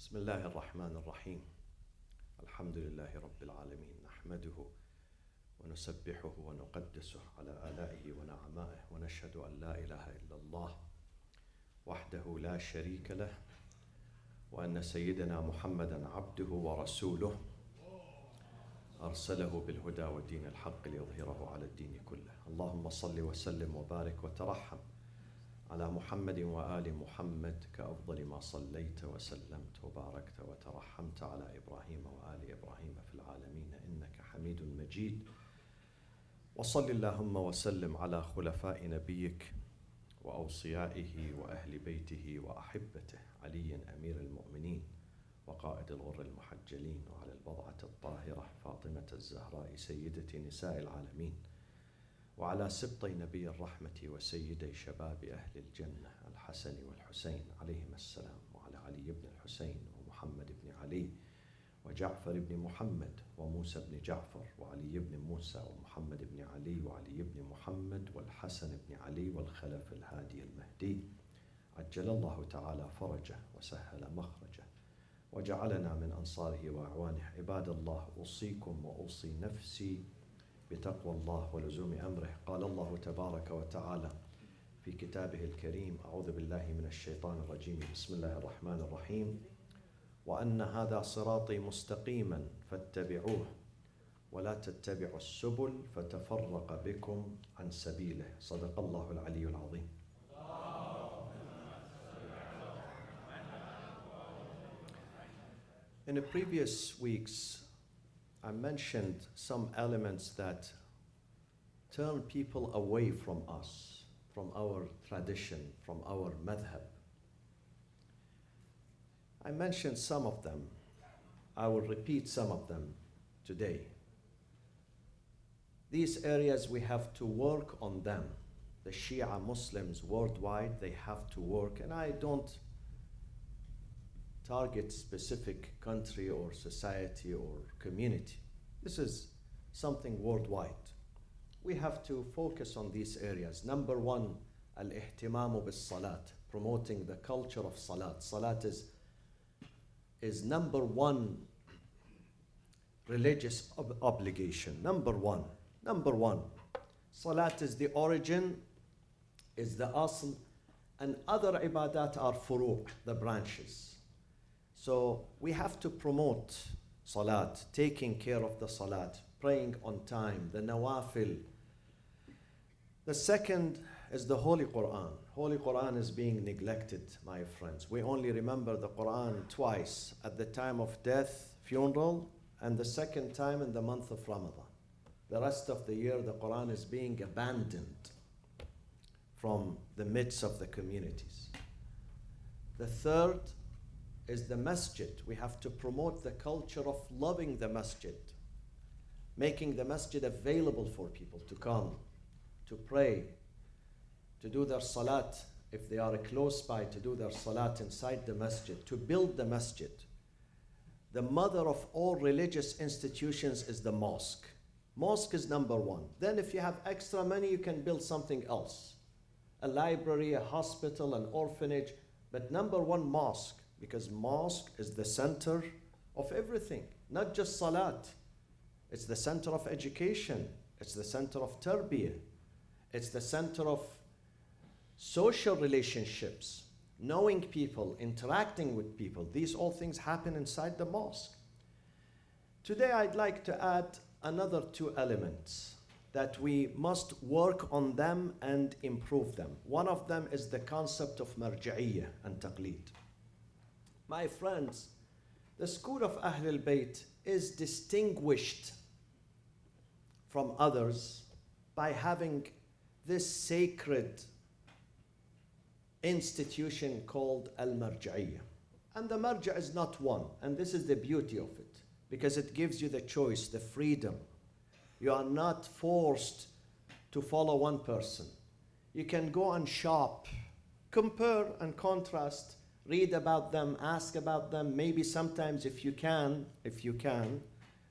بسم الله الرحمن الرحيم. الحمد لله رب العالمين، نحمده ونسبحه ونقدسه على آلائه ونعمائه، ونشهد أن لا إله إلا الله وحده لا شريك له، وأن سيدنا محمدا عبده ورسوله أرسله بالهدى ودين الحق ليظهره على الدين كله. اللهم صل وسلم وبارك وترحم على محمد وآل محمد كأفضل ما صليت وسلمت وباركت وترحمت على إبراهيم وآل إبراهيم في العالمين إنك حميد مجيد. وصل اللهم وسلم على خلفاء نبيك وأوصيائه وأهل بيته وأحبته، علي أمير المؤمنين وقائد الغر المحجلين، وعلى البضعة الطاهرة فاطمة الزهراء سيدة نساء العالمين، وعلى سبطي نبي الرحمة وسيدي شباب أهل الجنة الحسن والحسين عليهما السلام، وعلى علي بن الحسين ومحمد بن علي وجعفر بن محمد وموسى بن جعفر وعلي بن موسى ومحمد بن علي وعلي بن محمد والحسن بن علي والخلف الهادي المهدي، عجل الله تعالى فرجه وسهل مخرجه وجعلنا من أنصاره وأعوانه. عباد الله، أوصيكم وأوصي نفسي بتقوى الله ولزوم أمره. قال الله تبارك وتعالى في كتابه الكريم: أعوذ بالله من الشيطان الرجيم، بسم الله الرحمن الرحيم: وأن هذا صراطي مستقيما فاتبعوه ولا تتبعوا السبل فتفرق بكم عن سبيله. صدق الله العلي العظيم. In the previous weeks, I mentioned some elements that turn people away from us, from our tradition, from our madhab. I mentioned some of them. I will repeat some of them today. These areas, we have to work on them. The Shia Muslims worldwide, they have to work, and I don't target specific country or society or community. This is something worldwide. We have to focus on these areas. Number one, al-ihtimamu bis-salat, promoting the culture of salat. Salat is number one religious obligation. Number one. Salat is the origin, is the asl, and other ibadat are furu', the branches. So we have to promote salat, taking care of the salat, praying on time, the nawafil. The second is the Holy Quran. Holy Quran is being neglected, my friends. We only remember the Quran twice, at the time of death, funeral, and the second time in the month of Ramadan. The rest of the year, the Quran is being abandoned from the midst of the communities. The third is the masjid. We have to promote the culture of loving the masjid, making the masjid available for people to come, to pray, to do their salat, if they are close by, to do their salat inside the masjid, to build the masjid. The mother of all religious institutions is the mosque. Mosque is number one. Then if you have extra money, you can build something else. A library, a hospital, an orphanage, but number one, mosque. Because mosque is the center of everything, not just salat. It's the center of education. It's the center of tarbiyah. It's the center of social relationships, knowing people, interacting with people. These all things happen inside the mosque. Today I'd like to add another two elements that we must work on them and improve them. One of them is the concept of marja'iyah and taqleed. My friends, the school of Ahlul Bayt is distinguished from others by having this sacred institution called al-marja'iyah. And the marja' is not one, and this is the beauty of it, because it gives you the choice, the freedom. You are not forced to follow one person. You can go and shop, compare and contrast, read about them, ask about them, maybe sometimes if you can,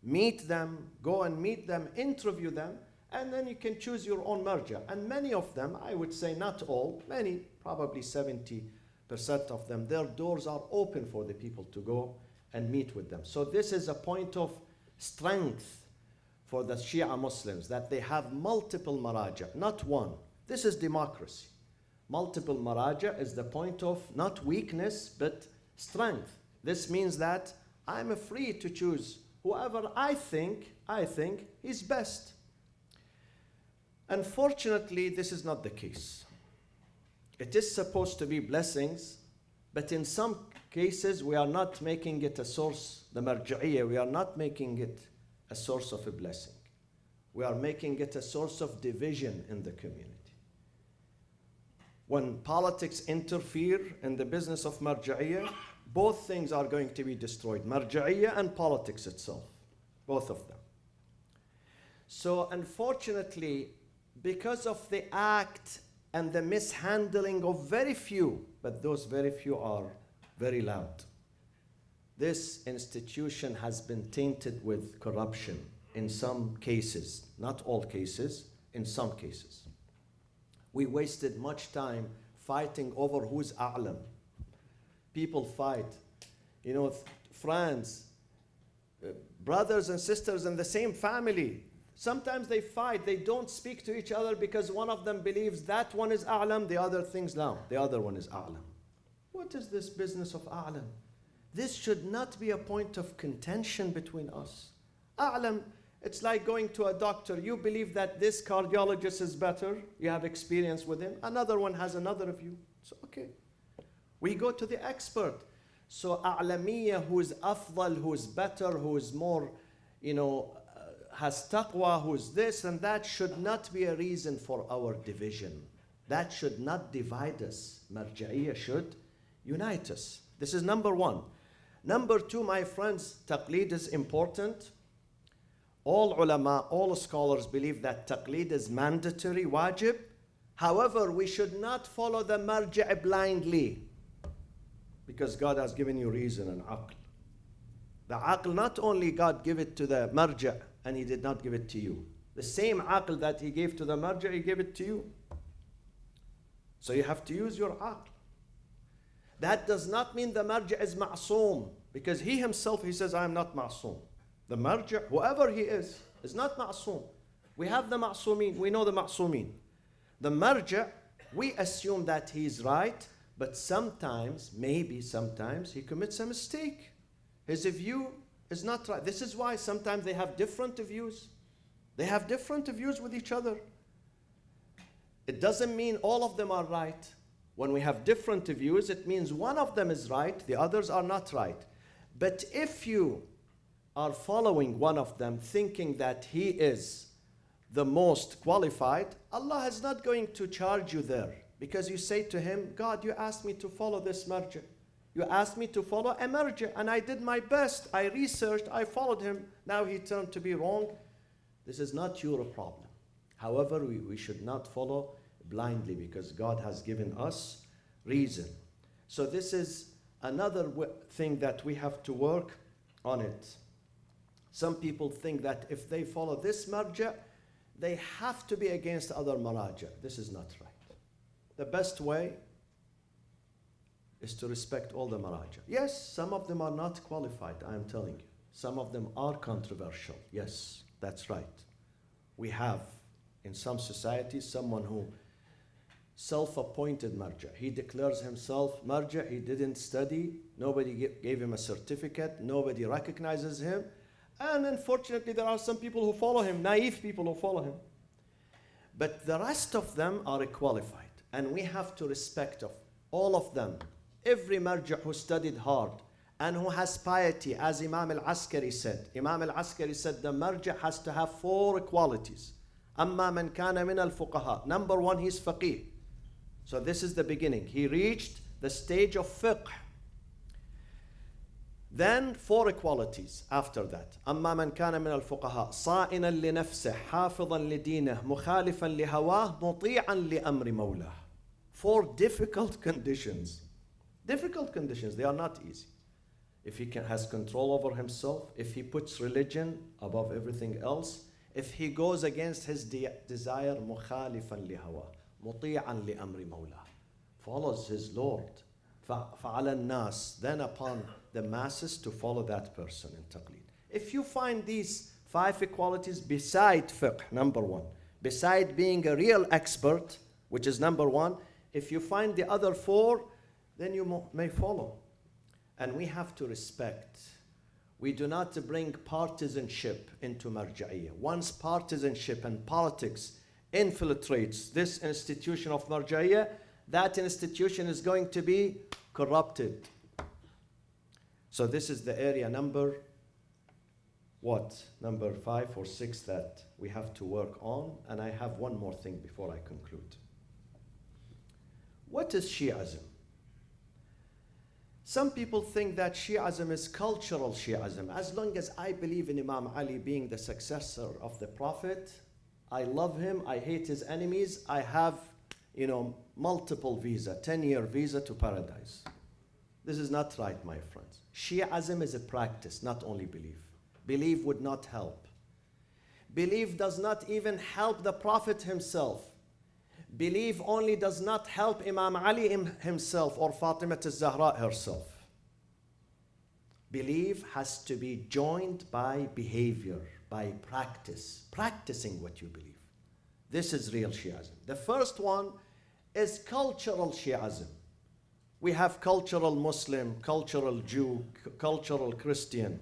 meet them, go and meet them, interview them, and then you can choose your own marja. And many of them, I would say not all, many, probably 70% of them, their doors are open for the people to go and meet with them. So this is a point of strength for the Shia Muslims, that they have multiple maraja, not one. This is democracy. Multiple maraja is the point of not weakness, but strength. This means that I'm free to choose whoever I think is best. Unfortunately, this is not the case. It is supposed to be blessings, but in some cases we are not making it a source, the marja'iyya, we are not making it a source of a blessing. We are making it a source of division in the community. When politics interfere in the business of marja'iyya, both things are going to be destroyed, marja'iyya and politics itself, both of them. So unfortunately, because of the act and the mishandling of very few, but those very few are very loud, this institution has been tainted with corruption in some cases, not all cases, in some cases. We wasted much time fighting over who's a'lam. People fight, friends, brothers and sisters in the same family. Sometimes they fight, they don't speak to each other because one of them believes that one is a'lam, the other thinks no, the other one is a'lam. What is this business of a'lam? This should not be a point of contention between us. A'lam, it's like going to a doctor. You believe that this cardiologist is better, you have experience with him, another one has another view. So okay, we go to the expert. So a'lamiyya, who is afdal, who is better, who is more, has taqwa, who's this and that, should not be a reason for our division. That should not divide us. Marja'iyya should unite us. This is number one. Number two, my friends, taqleed is important. All ulama, all scholars believe that taqleed is mandatory, wajib. However, we should not follow the marja' blindly, because God has given you reason and aql. The aql, not only God give it to the marja' and he did not give it to you. The same aql that he gave to the marja', he gave it to you. So you have to use your aql. That does not mean the marja' is ma'soom, because he himself, he says, I am not ma'soom. The marja', whoever he is not ma'soom. We have the ma'soomin, we know the ma'soomin. The marja', we assume that he's right, but sometimes, maybe sometimes, he commits a mistake. His view is not right. This is why sometimes they have different views. They have different views with each other. It doesn't mean all of them are right. When we have different views, it means one of them is right, the others are not right. But if you are following one of them thinking that he is the most qualified, Allah is not going to charge you there, because you say to him, God, you asked me to follow this marja'. You asked me to follow a marja', and I did my best. I researched, I followed him. Now he turned to be wrong. This is not your problem. However, we should not follow blindly, because God has given us reason. So this is another thing that we have to work on it. Some people think that if they follow this marja', they have to be against other maraja'. This is not right. The best way is to respect all the maraja'. Yes, some of them are not qualified, I am telling you. Some of them are controversial. Yes, that's right. We have, in some societies, someone who self-appointed marja'. He declares himself marja', he didn't study, nobody gave him a certificate, nobody recognizes him. And unfortunately, there are some people who follow him, naive people who follow him. But the rest of them are qualified. And we have to respect of all of them. Every marja' who studied hard and who has piety, as Imam Al-Askari said. Imam Al-Askari said the marja' has to have 4 qualities. أَمَّا مَنْ كَانَ مِنَ الْفُقَهَاءِ. Number 1, he's faqih. So this is the beginning. He reached the stage of fiqh. Then 4 qualities after that. أما من كان من الفقهاء صائنا لنفسه حافظا لدينه مخالفا لهواه مطيعا لأمر مولاه. 4 difficult conditions. Difficult conditions, they are not easy. If he has control over himself, if he puts religion above everything else, if he goes against his desire, مخالفا لهواه مطيعا لأمر مولاه. Follows his Lord, فعلى الناس, then upon the masses to follow that person in taqlid. If you find these 5 equalities beside fiqh, number 1, beside being a real expert, which is number 1, if you find the other 4, then you may follow. And we have to respect. We do not bring partisanship into marja'iyah. Once partisanship and politics infiltrates this institution of marja'iyah, that institution is going to be corrupted. So this is the area number number 5 or 6 that we have to work on. And I have one more thing before I conclude. What is Shi'ism? Some people think that Shi'ism is cultural Shi'ism. As long as I believe in Imam Ali being the successor of the Prophet, I love him, I hate his enemies, I have, multiple visa, 10-year visa to paradise. This is not right, my friends. Shi'ism is a practice, not only belief. Belief would not help. Belief does not even help the Prophet himself. Belief only does not help Imam Ali himself or Fatima al-Zahra herself. Belief has to be joined by behavior, by practice, practicing what you believe. This is real Shi'ism. The first one is cultural Shi'ism. We have cultural Muslim, cultural Jew, cultural Christian,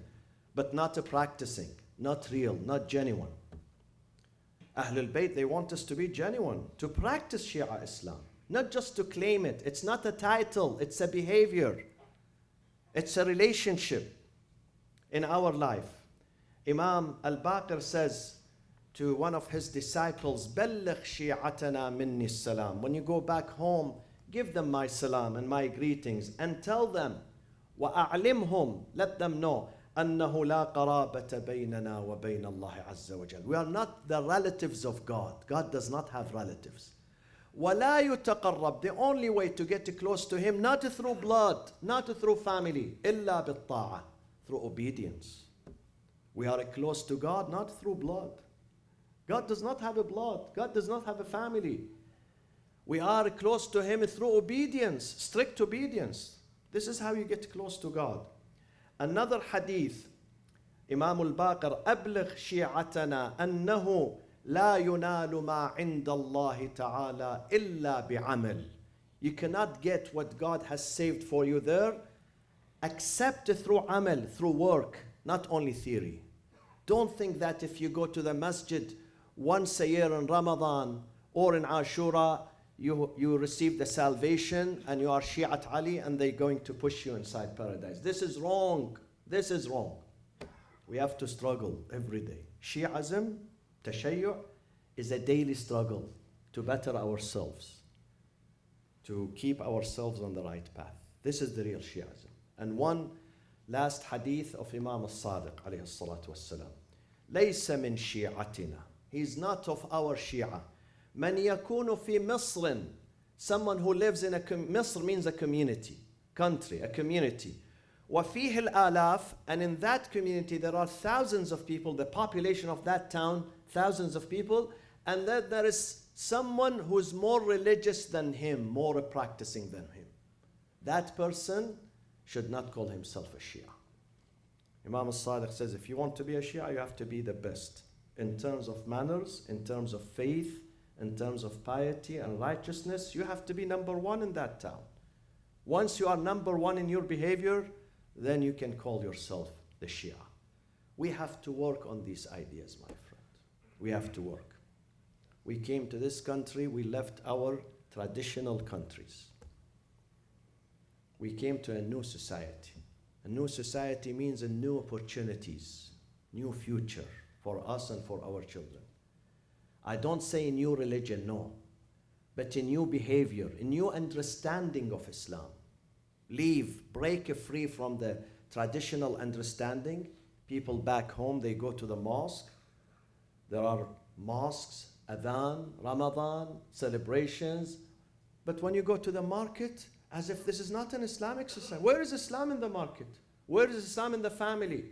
but not a practicing, not real, not genuine. Ahlul Bayt, they want us to be genuine, to practice Shia Islam, not just to claim it. It's not a title, it's a behavior. It's a relationship in our life. Imam Al-Baqir says to one of his disciples, بَلِّغْ شِيعَتَنَا مِنِّي السَّلَامِ. When you go back home, give them my salam and my greetings and tell them, وَأَعْلِمْهُمْ, let them know, أَنَّهُ لَا قَرَابَةَ بَيْنَنَا وَبَيْنَ اللَّهِ عَزَّ وَجَلَّ. We are not the relatives of God. God does not have relatives. وَلَا يُتَقَرَّبْ. The only way to get close to Him, not through blood, not through family, إِلَّا بِالطَّاعَةِ, through obedience. We are close to God not through blood. God does not have a blood. God does not have a family. We are close to Him through obedience, strict obedience. This is how you get close to God. Another hadith, Imam al-Baqir, أبلغ شيعتنا أنه لا ينال ما عند الله تعالى إلا بعمل. You cannot get what God has saved for you there except through amal, through work, not only theory. Don't think that if you go to the masjid once a year in Ramadan or in Ashura, you receive the salvation and you are Shi'at Ali and they're going to push you inside paradise. This is wrong. This is wrong. We have to struggle every day. Shi'ism, Tashayyu', is a daily struggle to better ourselves, to keep ourselves on the right path. This is the real Shi'ism. And one last hadith of Imam al-Sadiq alayhi salatu wassalam. لَيْسَ مِنْ شِيعَتِنَا. He's not of our Shi'a. مَنْ يَكُونُ فِي مِصْرٍ. Someone who lives in Misr means a community, country, a community. وَفِيهِ الْآلَافِ. And in that community there are thousands of people, the population of that town, thousands of people, and then there is someone who's more religious than him, more practicing than him. That person should not call himself a Shia. Imam al-Sadiq says, if you want to be a Shia, you have to be the best in terms of manners, in terms of faith, in terms of piety and righteousness. You have to be number one in that town. Once you are number one in your behavior, then you can call yourself the Shia. We have to work on these ideas, my friend. We have to work. We came to this country, we left our traditional countries. We came to a new society. A new society means a new opportunities, new future for us and for our children. I don't say a new religion, no, but a new behavior, a new understanding of Islam. Leave, break free from the traditional understanding. People back home, they go to the mosque. There are mosques, adhan, Ramadan, celebrations. But when you go to the market, as if this is not an Islamic society. Where is Islam in the market? Where is Islam in the family?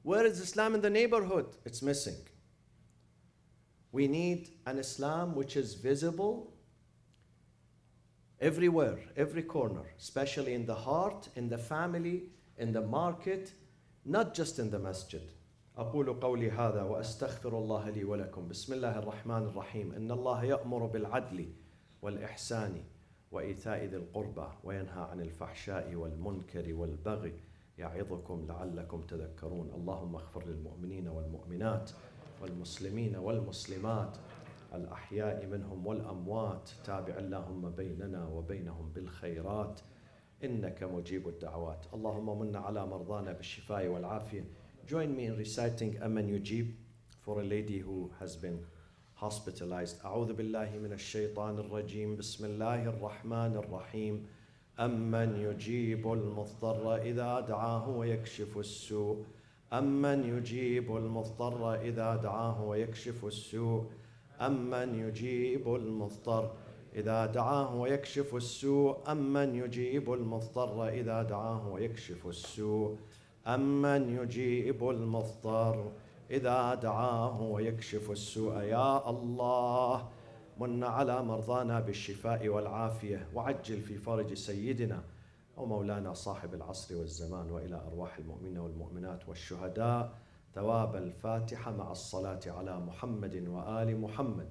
Where is Islam in the neighborhood? It's missing. We need an Islam which is visible, everywhere, every corner, especially in the heart, in the family, in the market, not just in the masjid. أقول قولي هذا وأستغفر الله لي ولكم. بسم الله الرحمن الرحيم. إن الله يأمر بالعدل والإحسان وإيتاء ذي القربى وينهى عن الفحشاء والمنكر والبغي يعظكم لعلكم تذكرون. اللهم اغفر للمؤمنين والمؤمنات والمسلمين والمسلمات الأحياء منهم والأموات. تابع اللهم بيننا وبينهم بالخيرات إنك مجيب الدعوات. اللهم من على مرضانا بالشفاء والعافية. Join me in reciting Amman Yujib for a lady who has been hospitalized. أعوذ بالله من الشيطان الرجيم. بسم الله الرحمن الرحيم. أمن يجيب المضطر إذا دعاه ويكشف السوء. أمن يجيب المضطر إذا دعاه ويكشف السوء. أمن يجيب المضطر إذا دعاه ويكشف السوء. أمن يجيب المضطر إذا دعاه ويكشف السوء. أمن يجيب المضطر إذا دعاه ويكشف السوء. يا الله من على مرضانا بالشفاء والعافية وعجل في فرج سيدنا ومولانا صاحب العصر والزمان وإلى أرواح المؤمنين والمؤمنات والشهداء ثواب الفاتحة مع الصلاة على محمد وآل محمد.